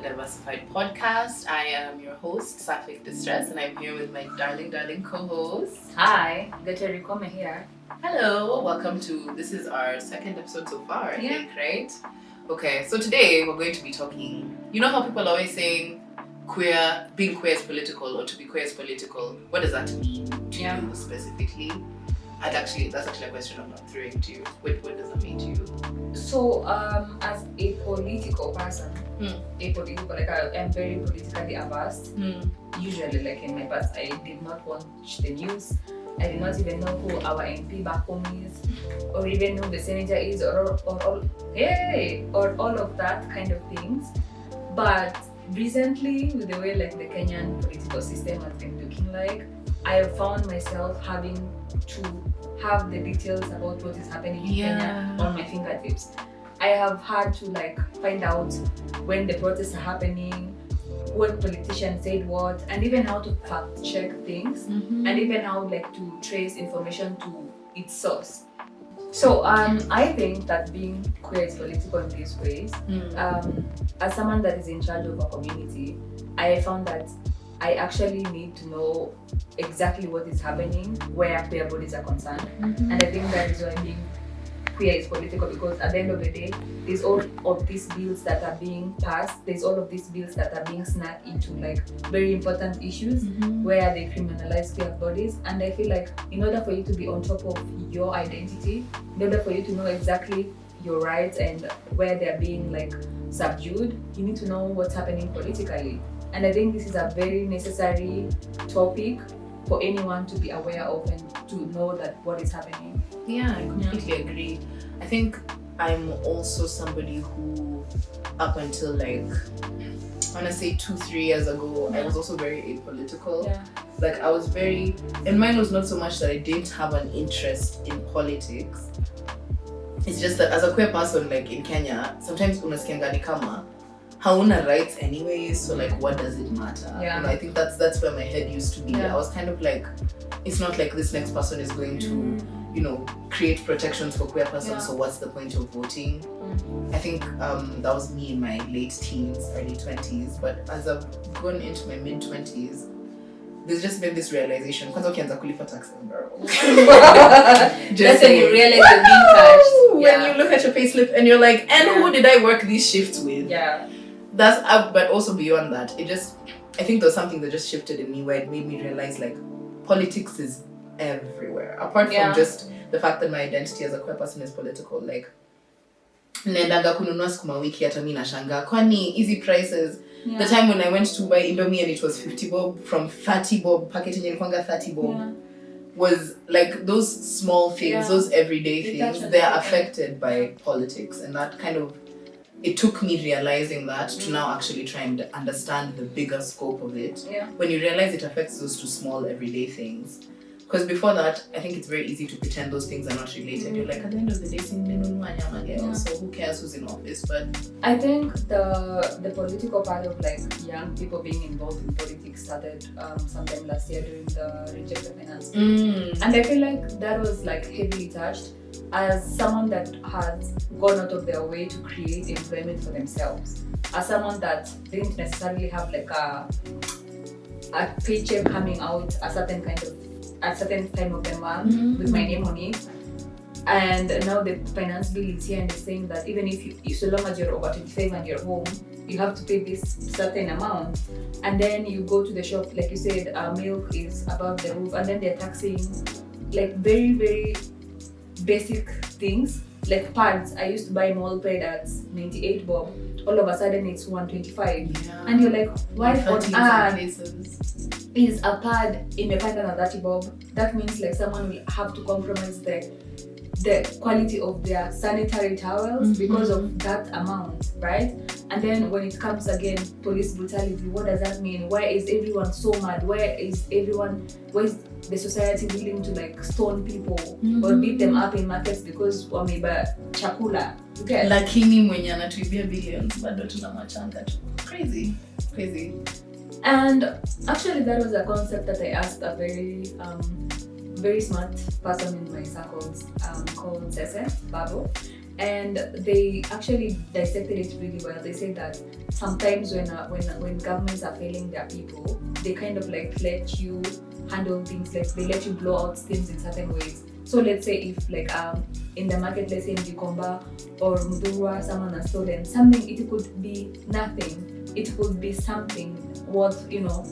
Diversified podcast. I am your host, Safik Distress, and I'm here with my darling co-host. Hi, Gatori Kome here. Hello, welcome to, this is our second episode so far, I think, right? Okay, so today we're going to be talking, you know how people are always saying being queer is political, or to be queer is political. What does that mean to you specifically? That's actually a question I'm not throwing to you. What does that mean to you? So, as a political person, I am very politically averse. Usually, like in my past, I did not watch the news. I did not even know who our MP back home is, or even who the senator is, or all of that kind of things. But recently, with the way like the Kenyan political system has been looking like, I have found myself having to have the details about what is happening in Kenya on my fingertips. I have had to like find out when the protests are happening, what politicians said what, and even how to fact check things, and even how like to trace information to its source. So I think that being queer is political in these ways. As someone that is in charge of a community, I found that I actually need to know exactly what is happening where queer bodies are concerned. And I think that is why being queer is political, because at the end of the day, there's all of these bills that are being passed, there's all of these bills that are being snuck into like very important issues where they criminalize queer bodies. And I feel like in order for you to be on top of your identity, in order for you to know exactly your rights and where they're being like subdued, you need to know what's happening politically. And I think this is a very necessary topic for anyone to be aware of and to know that what is happening. Yeah, I completely agree. I think I'm also somebody who, up until like, I want to say 2-3 years ago, I was also very apolitical. Like I was and mine was not so much that I didn't have an interest in politics. It's just that as a queer person, like in Kenya, sometimes unasikianga ni kama hauna rights anyways, so like what does it matter? And I think that's where my head used to be. I was kind of like, it's not like this next person is going to, create protections for queer persons, so what's the point of voting? I think that was me in my late teens, early 20s, but as I've gone into my mid 20s, there's just been this realization. Kwanza ukianza kulipa tax girl. Just when you realize you're being touched. When you look at your payslip and you're like, and who did I work these shifts with? That's but also beyond that, I think there was something that just shifted in me where it made me realize like politics is everywhere. Apart from just the fact that my identity as a queer person is political, like naendanga kununua sukuma wiki hata mimi nashangaa kwani easy prices. The time when I went to buy Indomie and it was 50 bob from 30 bob, packet yenye ilikuwanga 30 bob, was like those small things, those everyday things, they're affected by politics. And that kind of, it took me realizing that to now actually try and understand the bigger scope of it. When you realize it affects those two small everyday things. Because before that, I think it's very easy to pretend those things are not related. You're like, at the end of the day, so who cares who's in office? But I think the political part of like young people being involved in politics started sometime last year during the reject the finance. And I feel like that was like heavily touched as someone that has gone out of their way to create employment for themselves. As someone that didn't necessarily have like a paycheck coming out a certain time of the month with my name on it. And now the finance bill is here and it's saying that even if so long as you're over 25 and you're home, you have to pay this certain amount. And then you go to the shop, like you said, milk is above the roof, and then they're taxing like very, very basic things. Like pads, I used to buy mall pad at 98 bob. All of a sudden it's 125. And you're like, why on earth is a pad imepanda na 30 bob? That means like someone will have to compromise the quality of their sanitary towels because of that amount, right? And then when it comes again, police brutality, what does that mean? Why is everyone so mad? Why is the society willing to like stone people or beat them up in markets because wameiba chakula? Okay. Lakini mwenye anatuibia billions bado tunamwachanga tu. Crazy. And actually that was a concept that I asked a very smart person in my circles called Sese Babu. And they actually dissected it really well. They say that sometimes when governments are failing their people, they kind of like let you handle things, like they let you blow out things in certain ways. So let's say if like in the market, let's say in Gikomba or Mudurwa, someone has stolen something, it could be nothing. It could be something worth, you know,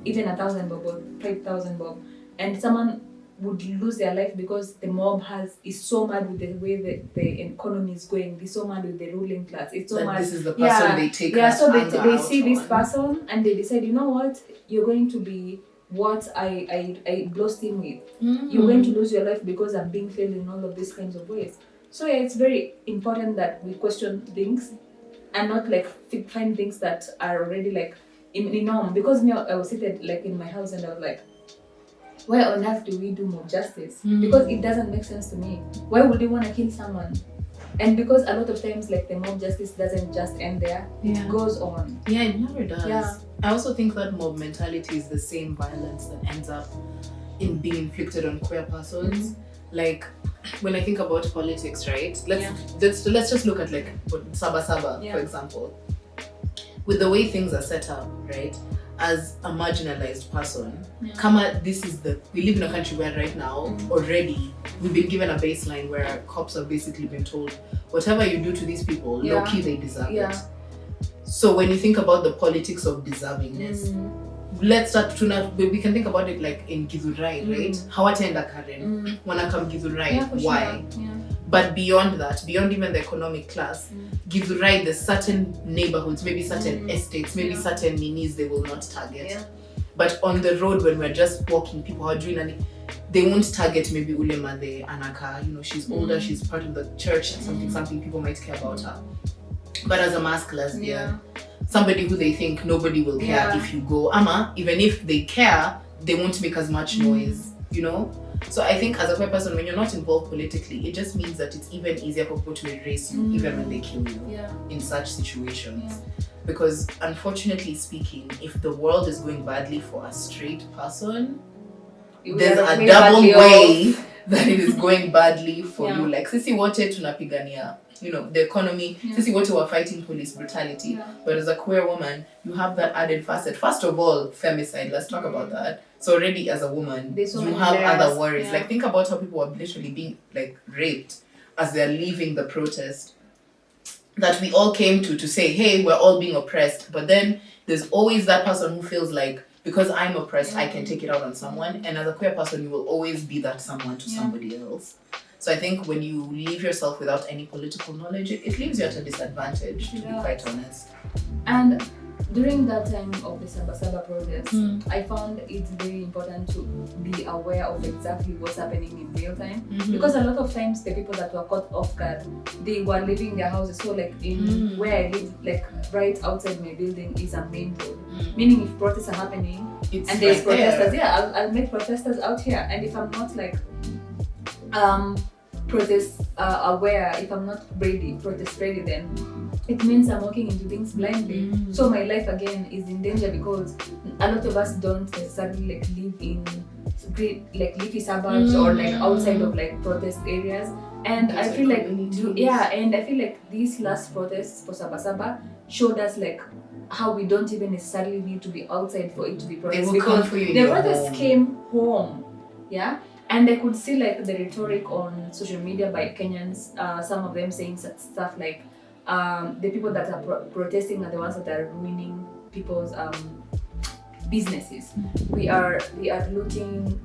even 1,000 bob or 5,000 bob, and someone would lose their life because the mob is so mad with the way the economy is going. They're so mad with the ruling class. It's so that mad. This is the person they take. So they see this person and they decide, you know what, you're going to be what I blessed him with. You're going to lose your life because I'm being failed in all of these kinds of ways. So yeah, it's very important that we question things and not like find things that are already like in the norm. Because me, I was seated like in my house and I was like, why on earth do we do mob justice? Because it doesn't make sense to me. Why would they want to kill someone? And because a lot of times like the mob justice doesn't just end there, it goes on. Yeah, it never does. Yeah. I also think that mob mentality is the same violence that ends up in being inflicted on queer persons. Like when I think about politics, right? Let's just look at like Saba, for example. With the way things are set up, right? As a marginalized person, we live in a country where right now already we've been given a baseline where cops have basically been told whatever you do to these people, low-key they deserve it. So when you think about the politics of deservingness, let's start to we can think about it like in Githurai, right? Hawatenda Karen, wanakam Githurai, why? Sure. Yeah. But beyond that, beyond even the economic class, Githurai, there's certain neighborhoods, maybe certain estates, maybe certain minis they will not target. Yeah. But on the road when we're just walking, people are doing they won't target maybe Ulema the Anaka, you know, she's older, she's part of the church, something people might care about her. But as a masked lesbian, somebody who they think nobody will care if you go, even if they care, they won't make as much noise, you know? So I think as a queer person, when you're not involved politically, it just means that it's even easier for people to erase you, even when they kill you in such situations. Because unfortunately speaking, if the world is going badly for a straight person, there's a double way that it is going badly for you. Like, sisi wote tunapigania, you know, the economy. Sisi wote were fighting police brutality. But as a queer woman, you have that added facet. First of all, femicide. Let's talk about that. So already as a woman, you have other worries. Like, think about how people are literally being like raped as they're leaving the protest that we all came to say, hey, we're all being oppressed. But then there's always that person who feels like, because I'm oppressed, I can take it out on someone. And as a queer person, you will always be that someone to somebody else. So I think when you leave yourself without any political knowledge, it leaves you at a disadvantage, to be quite honest. And during that time of the Saba protest, I found it very important to be aware of exactly what's happening in real time. Because a lot of times the people that were caught off guard, they were leaving their houses. So like in where I live, like right outside my building is a main road. Meaning if protests are happening and there's protesters, I'll make protesters out here. And if I'm not like protest aware, if I'm not protest ready, then it means I'm walking into things blindly. So my life again is in danger because a lot of us don't necessarily like live in great like leafy suburbs or like outside of like protest areas. And I feel like these last protests for Saba showed us like how we don't even necessarily need to be outside for it to be protest, because the protests came home. And I could see like the rhetoric on social media by Kenyans, some of them saying stuff like the people that are protesting are the ones that are ruining people's businesses. We are looting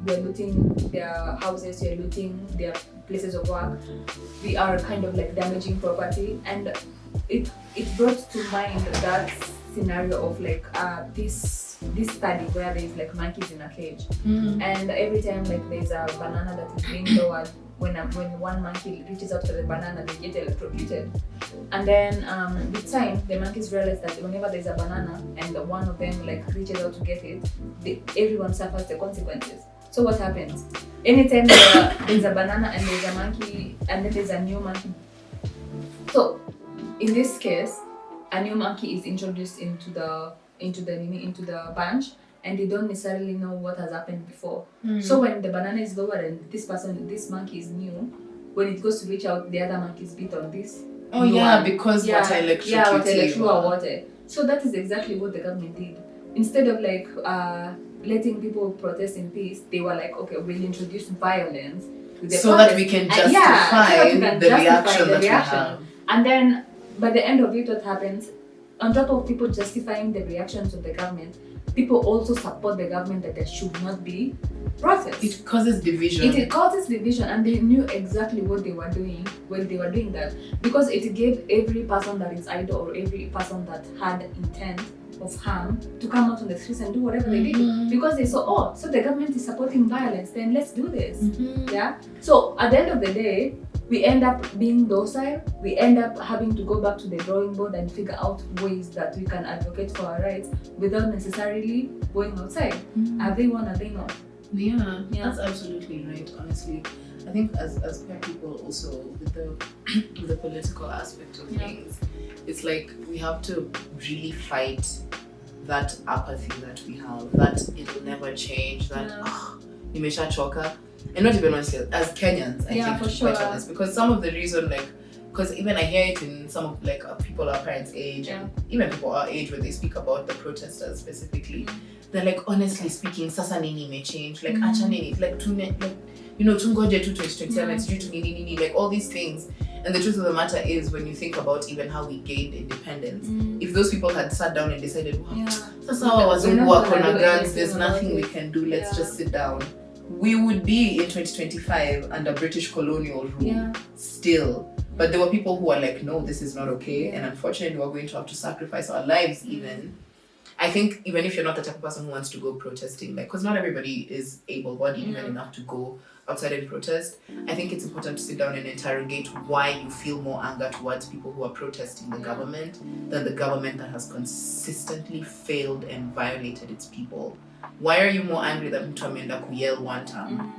their houses, we are looting their places of work. We are kind of like damaging property, and it brought to mind that scenario of like this study where there's like monkeys in a cage, and every time like there's a banana that is being lowered, when one monkey reaches out for the banana, they get electrocuted. And then with time, the monkeys realize that whenever there's a banana and one of them like reaches out to get it, everyone suffers the consequences. So what happens? Anytime there's a banana and there's a monkey and then there's a new monkey. So in this case, a new monkey is introduced into the bunch, and they don't necessarily know what has happened before. So when the banana is lowered and this monkey is new, when it goes to reach out, the other monkey's bit on this. Oh yeah, because what I electrocute or water. So that is exactly what the government did. Instead of like letting people protest in peace, they were like, okay, we'll introduce violence so that we can justify the reaction that we have. And then by the end of it, what happens? On top of people justifying the reactions of the government, people also support the government that there should not be protests. It causes division. It causes division, and they knew exactly what they were doing when they were doing that, because it gave every person that is idle or every person that had intent of harm to come out on the streets and do whatever they did, because they saw, so the government is supporting violence, then let's do this. Yeah. So at the end of the day, we end up being docile. We end up having to go back to the drawing board and figure out ways that we can advocate for our rights without necessarily going outside. Are they won? Are they not? Yeah, that's absolutely right. Honestly, I think as queer people also with the political aspect of things, it's like we have to really fight that apathy that we have, that it'll never change, that nimesha choka. And not even honestly, as Kenyans, I think, for sure. quite honest, because some of the reason, like, because even I hear it in some of like people our parents' age, and even people our age, when they speak about the protesters specifically, they're like, honestly speaking, sasa nini may change, like acha nini, like tungoje tu 2027, it's due to nini, like all these things. And the truth of the matter is, when you think about even how we gained independence, if those people had sat down and decided, sasa wazungu wako na guns, there's nothing we can do, let's just sit down, we would be in 2025 under British colonial rule still. But there were people who were like, no, this is not okay, and unfortunately we're going to have to sacrifice our lives even. I think even if you're not the type of person who wants to go protesting, like, because not everybody is able-bodied even enough to go outside and protest, I think it's important to sit down and interrogate why you feel more anger towards people who are protesting the government than the government that has consistently failed and violated its people. Why are you more angry that mtu ameenda kuyell one time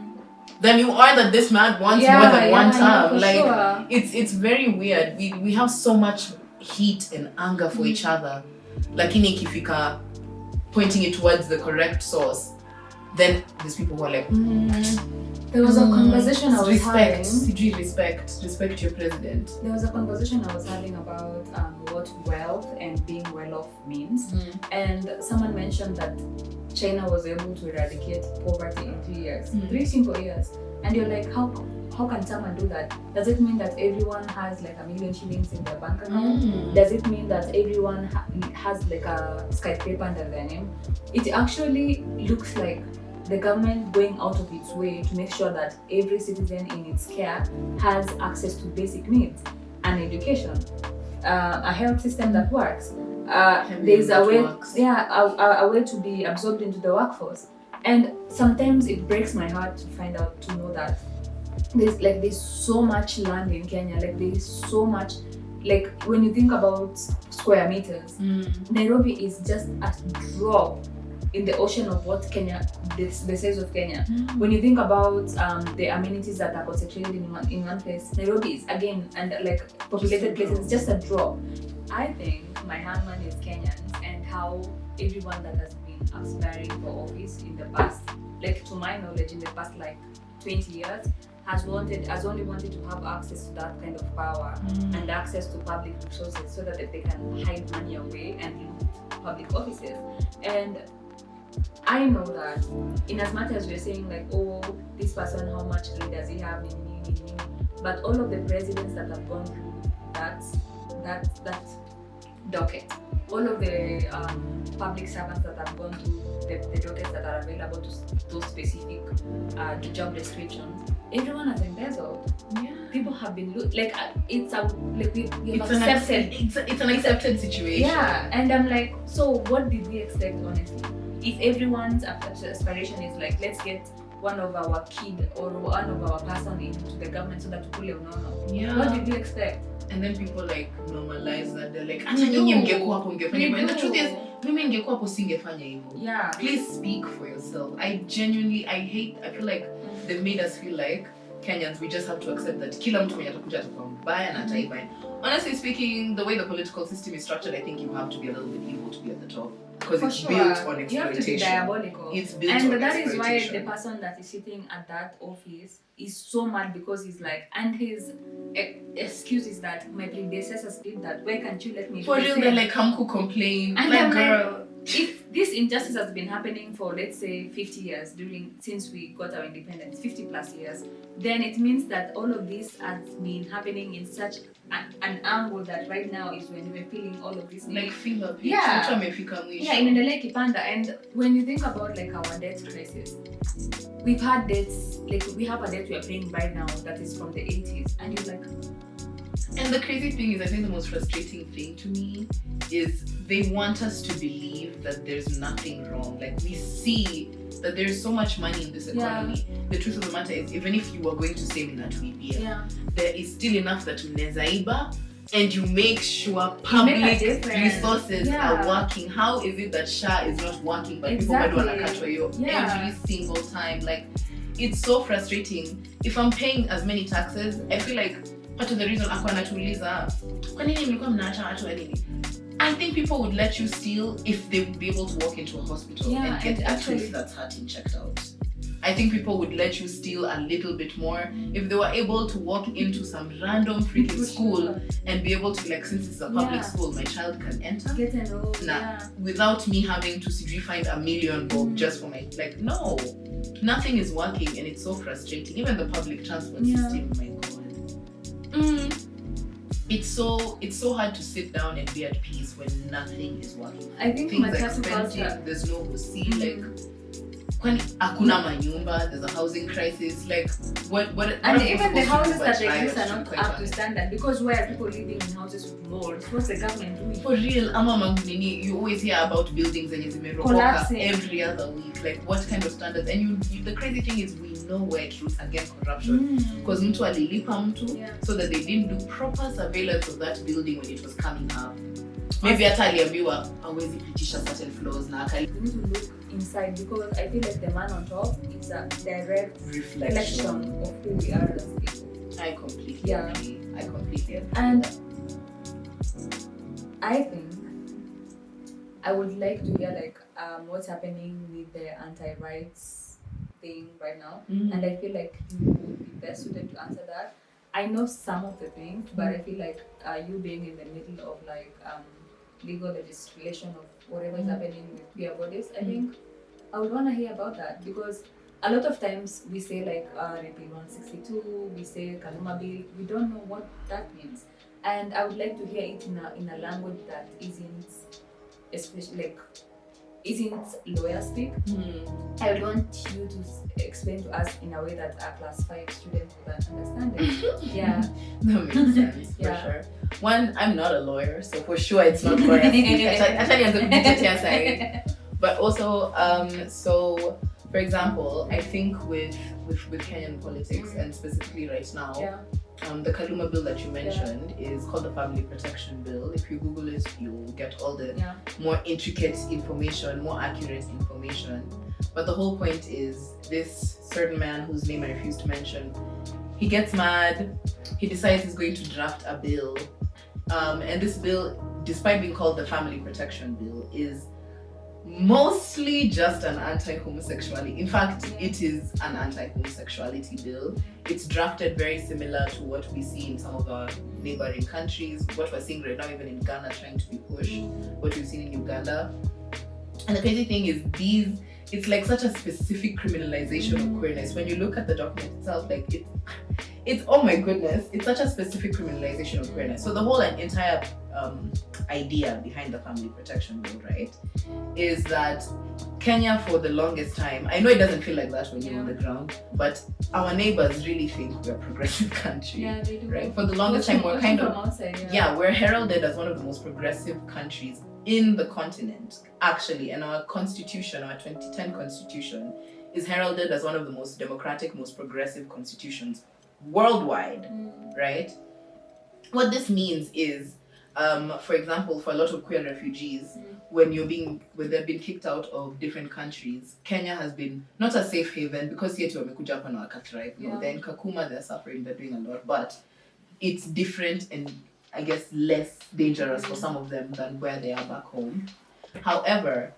than you are that this man wants more than one time? Like, it's very weird. We have so much heat and anger for each other. Lakini ikifika pointing it towards the correct source, then there's people who are like, there was a conversation I was having. Respect your president. There was a conversation I was having about what wealth and being well off means, and someone mentioned that China was able to eradicate poverty in 3 years, 3 simple years, and you're like, how can someone do that? Does it mean that everyone has like 1 million shillings in their bank account? Does it mean that everyone has like a skyscraper under their name? It actually looks like the government going out of its way to make sure that every citizen in its care has access to basic needs, an education, a health system that works. There's a way, a way to be absorbed into the workforce. And sometimes it breaks my heart to know that there's so much land in Kenya. Like there's so much, like when you think about square meters, Nairobi is just a drop in the ocean of what Kenya, the size of Kenya. When you think about the amenities that are concentrated in one place, Nairobi is again, and like populated places, just a drop. I think my hangman is Kenyans and how everyone that has been aspiring for office in the past, like to my knowledge, in the past like 20 years, has only wanted to have access to that kind of power and access to public resources so that they can hide money away and loot public offices. And I know that in as much as we're saying like, oh, this person, how much grade does he have, but all of the presidents that have gone through that docket, all of the public servants that have gone through the dockets that are available to those specific job descriptions, everyone has embezzled. People have been like it's an accepted situation. And I'm like, so what did we expect, honestly? If everyone's aspiration is like, let's get one of our kid or one of our person into the government so that tukule unono. What did we expect? And then people like normalize that. They're like, ata nyinyi mngekuwa hapo mngefanya hivyo. And the truth is, mimi ningekuwa hapo singefanya hivyo. Please speak for yourself. I feel like they've made us feel like Kenyans, we just have to accept that kila mtu mwenye atakuja atakuwa mbaya na ataiba. Honestly speaking, the way the political system is structured, I think you have to be a little bit evil to be at the top. Because it's built on exploitation. You have to be diabolical. It's built on exploitation. And that is why the person that is sitting at that office is so mad, because he's like, and his excuse is that my predecessors did that. Why can't you let me do for real? They're like, Hamku complain. And like, I'm girl. Like, if this injustice has been happening for, let's say, 50 years since we got our independence, 50 plus years, then it means that all of this has been happening in such an angle that right now is when we're feeling all of this. Like feel up. Yeah. Inaendelea kipanda. And when you think about like our debt crisis, we've had debts, like we have a debt we are paying right now that is from the 80s, and you're like. And the crazy thing is, I think the most frustrating thing to me is they want us to believe that there's nothing wrong. Like we see that there's so much money in this economy. Yeah. The truth of the matter is, even if you were going to say Minatuibia, there is still enough that Mnezaiba, and you make sure public resources are working. How is it that SHA is not working, but people don't want to catch you every single time? Like, it's so frustrating. If I'm paying as many taxes, I feel like part of the reason I think people would let you steal if they would be able to walk into a hospital and get a tooth that's hurting checked out. I think people would let you steal a little bit more if they were able to walk into some random freaking school and be able to, like, since it's a public school, my child can enter. Get enrolled. Without me having to find a million bob just for my, like, no. Nothing is working, and it's so frustrating. Even the public transport system, my God. It's so hard to sit down and be at peace when nothing is working. I think things are expensive. There's no see like when akuna manyumba, there's a housing crisis. Like what and even the houses that exist are not up to standard, because why are people living in houses with molds? What's the government doing? For real, you always hear about buildings and collapsing every other week. Like what kind of standards? And you the crazy thing is, we know where it roots against corruption, because mtu alilipa mtu so that they didn't do proper surveillance of that building when it was coming up. Maybe hata aliambiwa hawezi pitisha certain floors na we need to look inside, because I feel like the man on top is a direct reflection of who we are as people. I completely agree. And I think I would like to hear like what's happening with the anti-rights thing right now, and I feel like you would be best suited to answer that. I know some of the things, but I feel like you being in the middle of like legal legislation of whatever is happening with queer bodies, I think I would want to hear about that, because a lot of times we say like Repeal 162, we say Kaluma Bill, we don't know what that means, and I would like to hear it in a language that isn't, especially like isn't lawyer speak. I would want you to explain to us in a way that a class 5 student would understand it. That makes sense, for sure. One, I'm not a lawyer, so for sure it's not lawyer speak. But also, so for example, I think with Kenyan politics, and specifically right now, the Kaluma bill that you mentioned is called the Family Protection Bill. If you Google it, you'll get all the more intricate information, more accurate information. But the whole point is, this certain man whose name I refuse to mention, he gets mad, he decides he's going to draft a bill. And this bill, despite being called the Family Protection Bill, is mostly just an anti-homosexuality. In fact, it is an anti-homosexuality bill. It's drafted very similar to what we see in some of our neighboring countries, what we're seeing right now even in Ghana trying to be pushed, what we've seen in Uganda. And the crazy thing is, it's like such a specific criminalization of queerness. When you look at the document itself, like it's oh my goodness, it's such a specific criminalization of queerness. So the whole entire idea behind the Family Protection Bill, right, is that Kenya, for the longest time, I know it doesn't feel like that when you're on the ground, but our neighbors really think we're a progressive country. Yeah, they do. Right? For the longest time, we're kind of outside, we're heralded as one of the most progressive countries in the continent, actually. And our constitution, our 2010 constitution, is heralded as one of the most democratic, most progressive constitutions worldwide, right? What this means is, for example, for a lot of queer refugees, when they've been kicked out of different countries, Kenya has been not a safe haven because yet wamekuja hapa na wakathrive. No, they're in Kakuma, they're suffering, they're doing a lot, but it's different and I guess less dangerous for some of them than where they are back home. However,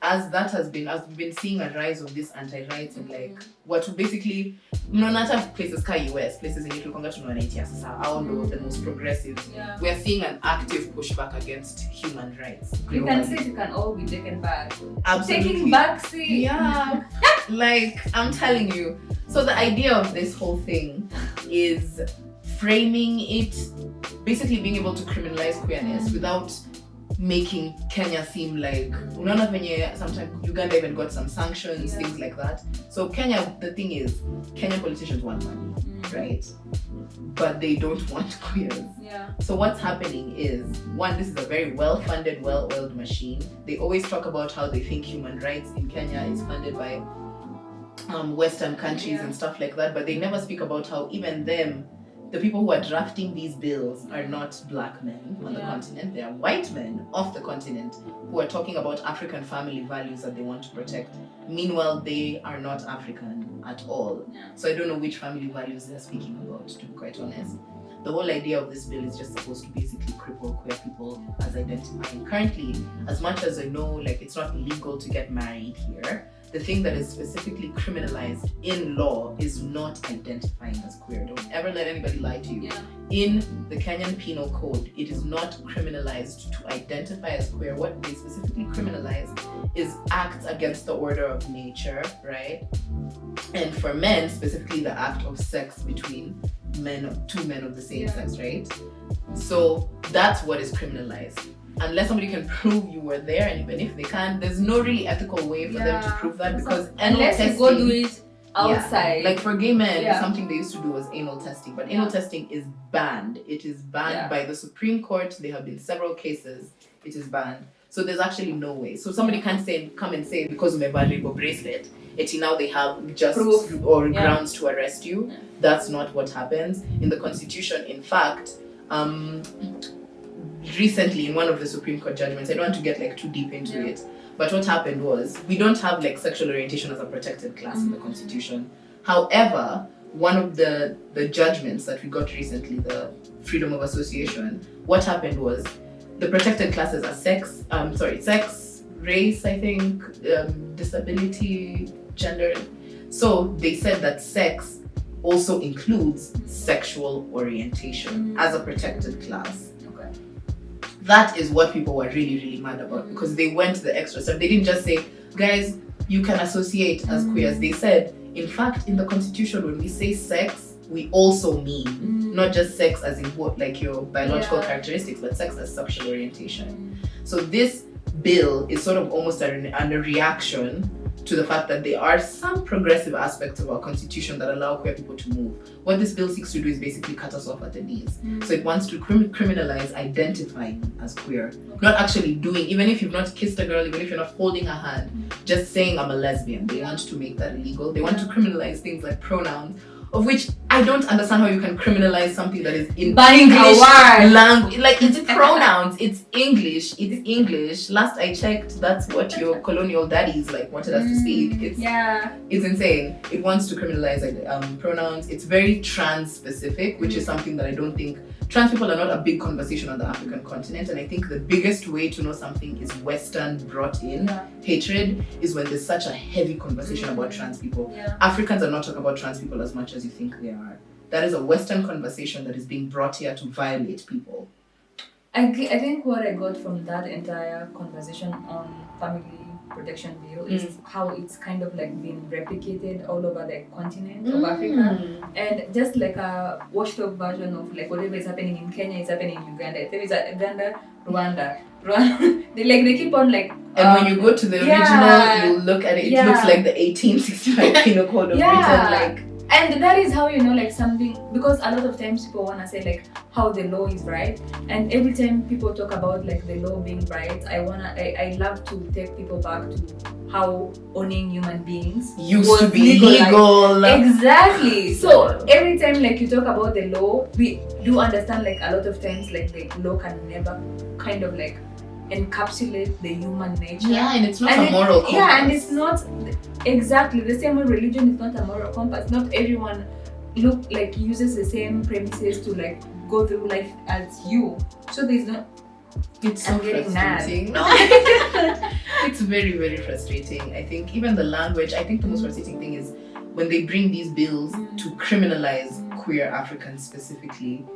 as we've been seeing a rise of this anti-rights and like what basically not places like US, places in Uganda the most progressive. Yeah. We are seeing an active pushback against human rights. You can say it can all be taken back. Absolutely. Taking back seat. Yeah. Like I'm telling you. So the idea of this whole thing is framing it, basically being able to criminalize queerness without making Kenya seem like sometimes Uganda even got some sanctions, things like that. So Kenya, the thing is, Kenyan politicians want money, right? But they don't want queers. Yeah. So what's happening is, one, this is a very well-funded, well-oiled machine. They always talk about how they think human rights in Kenya is funded by Western countries and stuff like that, but they never speak about how even them, the people who are drafting these bills are not black men on the continent. They are white men off the continent who are talking about African family values that they want to protect. Meanwhile, they are not African at all. Yeah. So I don't know which family values they're speaking about, to be quite honest. The whole idea of this bill is just supposed to basically cripple queer people as identifying. Currently, as much as I know, like it's not legal to get married here, the thing that is specifically criminalized in law is not identifying as queer. Don't ever let anybody lie to you. Yeah. In the Kenyan Penal Code, it is not criminalized to identify as queer. What they specifically criminalize is acts against the order of nature, right? And for men, specifically the act of sex between two men of the same sex, right? So that's what is criminalized. Unless somebody can prove you were there, and even if they can't, there's no really ethical way for them to prove that, because unless you go do it outside. Like for gay men, something they used to do was anal testing, but anal testing is banned. It is banned by the Supreme Court. There have been several cases. It is banned. So there's actually no way. So somebody can't come and say because of a rainbow bracelet, now they have just proof or grounds to arrest you. Yeah. That's not what happens in the Constitution. In fact, recently in one of the Supreme Court judgments, I don't want to get too deep into it, but what happened was we don't have sexual orientation as a protected class in the Constitution. However, one of the judgments that we got recently, the freedom of association, what happened was the protected classes are sex, race, I think, disability, gender. So they said that sex also includes sexual orientation as a protected class. That is what people were really, really mad about, because they went the extra step. They didn't just say, guys, you can associate as queers. They said, in fact, in the Constitution, when we say sex, we also mean not just sex as in what, your biological characteristics, but sex as sexual orientation. So this bill is sort of almost a reaction to the fact that there are some progressive aspects of our Constitution that allow queer people to move. What this bill seeks to do is basically cut us off at the knees. So it wants to criminalize identifying as queer, not actually doing, even if you've not kissed a girl, even if you're not holding her hand, just saying I'm a lesbian. They want to make that illegal. They want to criminalize things like pronouns, of which I don't understand how you can criminalize something that is in English language. It's pronouns, it's English. Last I checked, that's what your colonial daddies wanted us to speak. It's insane. It wants to criminalize pronouns. It's very trans specific, which is something that I don't think, trans people are not a big conversation on the African continent, and I think the biggest way to know something is Western brought in hatred is when there's such a heavy conversation about trans people. Africans are not talking about trans people as much as you think they are. That is a Western conversation that is being brought here to violate people. I think what I got from that entire conversation on family protection bill is how it's kind of been replicated all over the continent of Africa, and just a washed up version of whatever is happening in Kenya is happening in Uganda. There is Uganda, Rwanda. they keep on and when you go to the original, you look at it, it looks like the 1865 Penal Code of Britain, and that is how something, because a lot of times people want to say how the law is right, and every time people talk about the law being right, I love to take people back to how owning human beings used to be legal. Exactly. So every time you talk about the law, we do understand a lot of times the law can never kind of encapsulate the human nature. Yeah, and it's not a moral compass. Yeah, and it's not exactly the same way religion is not a moral compass. Not everyone uses the same premises to like go through life as you. So there's no. It's so frustrating. No, it's very, very frustrating. I think even the language. I think the most frustrating thing is when they bring these bills to criminalize queer Africans specifically.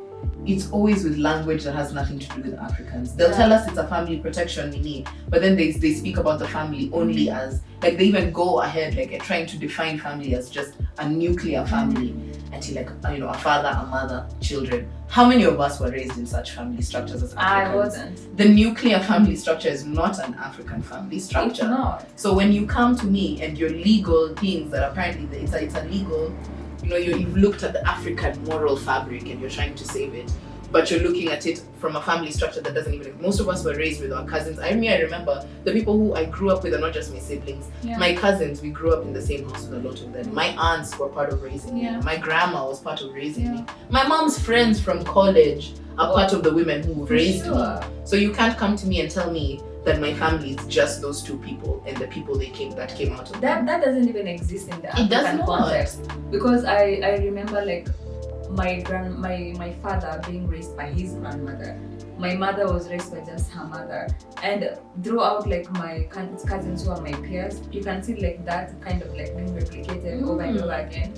It's always with language that has nothing to do with Africans. They'll tell us it's a family protection we need, but then they speak about the family only as, like, they even go ahead like trying to define family as just a nuclear family until like, a father, a mother, children. How many of us were raised in such family structures as Africans? I wasn't. The nuclear family structure is not an African family structure. It's not. So when you come to me and your legal things that apparently it's a legal, you've looked at the African moral fabric and you're trying to save it, but you're looking at it from a family structure that doesn't even. Most of us were raised with our cousins. I remember the people who I grew up with are not just my siblings. Yeah. My cousins, we grew up in the same house with a lot of them. My aunts were part of raising me. My grandma was part of raising me. My mom's friends from college are part of the women who raised me. So you can't come to me and tell me that my family is just those two people and the people that came out of that. That doesn't even exist in the African context. Because I remember like my father being raised by his grandmother. My mother was raised by just her mother. And throughout like my cousins who are my peers, you can see like that kind of like being replicated over and over again.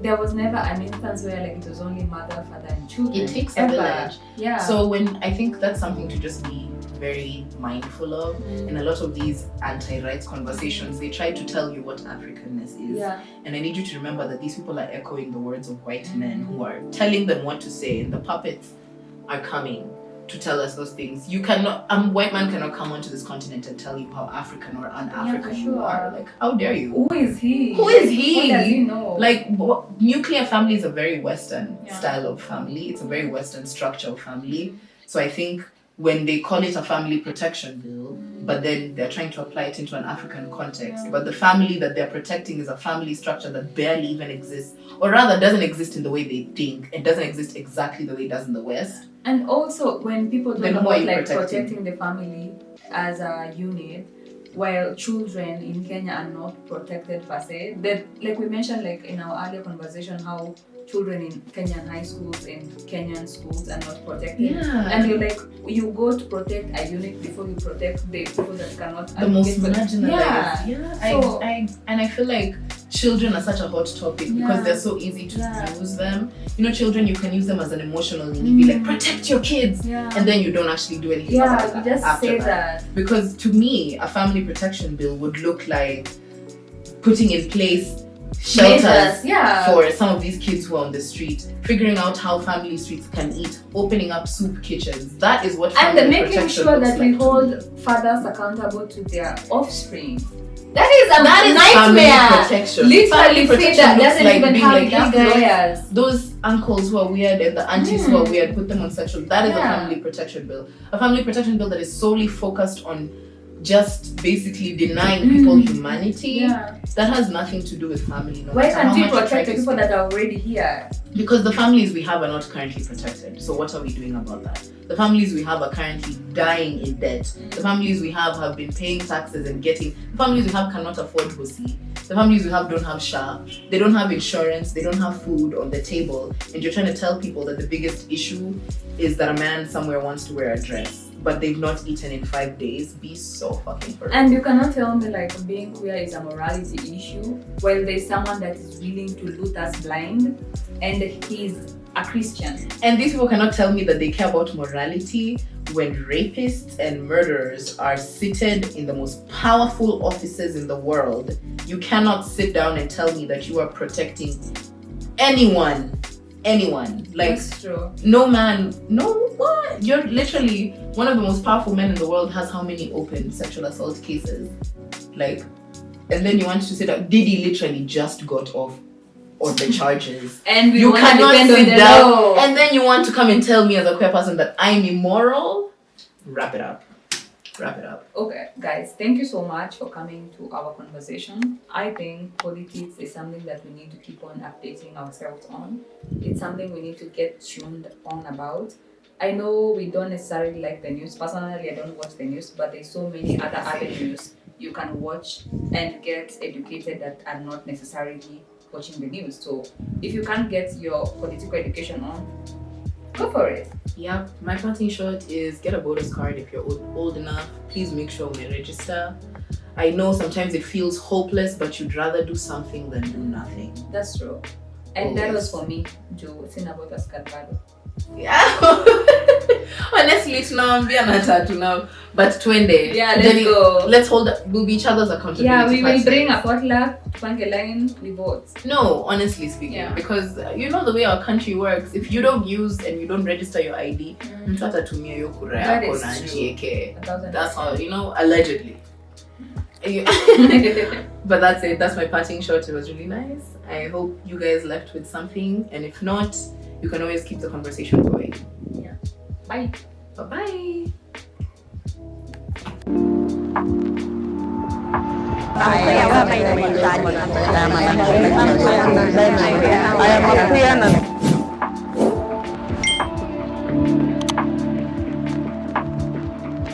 There was never an instance where like it was only mother, father, and children. It takes a village. Yeah. So I think that's something to just be very mindful of. In a lot of these anti-rights conversations, they try to tell you what Africanness is. Yeah. And I need you to remember that these people are echoing the words of white men who are telling them what to say, and the puppets are coming to tell us those things. You cannot, white man cannot come onto this continent and tell you how African or un-African you are. Like, how dare you? Who is he? Who is he? What does he know? Like, nuclear family is a very Western style of family. It's a very Western structure of family. So I think when they call it a family protection bill, but then they're trying to apply it into an African context, but the family that they're protecting is a family structure that barely even exists, or rather doesn't exist in the way they think. It doesn't exist exactly the way it does in the West. And also when people talk about like protecting the family as a unit, while children in Kenya are not protected per se, that like we mentioned like in our earlier conversation how children in Kenyan high schools and Kenyan schools are not protected. Yeah. And you're like, you go to protect a unit before you protect the people that cannot. The most marginalized. Yeah. So, I feel like children are such a hot topic because they're so easy to use them. Children, you can use them as an emotional link. Be like, protect your kids. Yeah. And then you don't actually do anything about that. Yeah, you just say that. Because to me, a family protection bill would look like putting in place shelters for some of these kids who are on the street, figuring out how family streets can eat, opening up soup kitchens. That is what family protection making sure that we hold fathers accountable to their offspring. That is nightmare. Protection. Literally, that doesn't even have enough lawyers. Those uncles who are weird and the aunties who are weird, put them on sexual. That is a family protection bill. A family protection bill that is solely focused on just basically denying people humanity. Yeah. That has nothing to do with family. Why can't we protect the people that are already here? Because the families we have are not currently protected. So what are we doing about that? The families we have are currently dying in debt. The families we have been paying taxes and getting. The families we have cannot afford Hosi. The families we have don't have SHA. They don't have insurance. They don't have food on the table. And you're trying to tell people that the biggest issue is that a man somewhere wants to wear a dress, but they've not eaten in 5 days. Be so fucking for real. And you cannot tell me like being queer is a morality issue while there's someone that is willing to loot us blind and he's a Christian. And these people cannot tell me that they care about morality when rapists and murderers are seated in the most powerful offices in the world. You cannot sit down and tell me that you are protecting anyone. Like, that's true. No man, no what? You're literally one of the most powerful men in the world has how many open sexual assault cases? Like, and then you want to say that Diddy literally just got off on the charges. And you cannot sit down and then you want to come and tell me as a queer person that I'm immoral? Wrap it up. Okay, guys, thank you so much for coming to our conversation. I think politics is something that we need to keep on updating ourselves on. It's something we need to get tuned on about. I know we don't necessarily like the news. Personally, I don't watch the news, but there's so many other avenues you can watch and get educated that are not necessarily watching the news. So if you can't get your political education on, go for it. Yeah, my parting shot is get a voters card if you're old enough. Please make sure we register. I know sometimes it feels hopeless, but you'd rather do something than do nothing. That's true. And that was for me, Joe, saying about us Carvalho. Yeah. Honestly, tunaambia na tatu now. But twende. Yeah, let's go. Let's hold up. We'll be each other's accountability. Yeah, we will bring a potluck, plank a line, we vote. No, honestly speaking, because you know the way our country works. If you don't use and you don't register your ID, mtu atatumia hiyo kura yako na njieke. That's how, you know, allegedly. But that's it. That's my parting shot. It was really nice. I hope you guys left with something, and if not, you can always keep the conversation going. Yeah. Bye. Bye-bye. I am a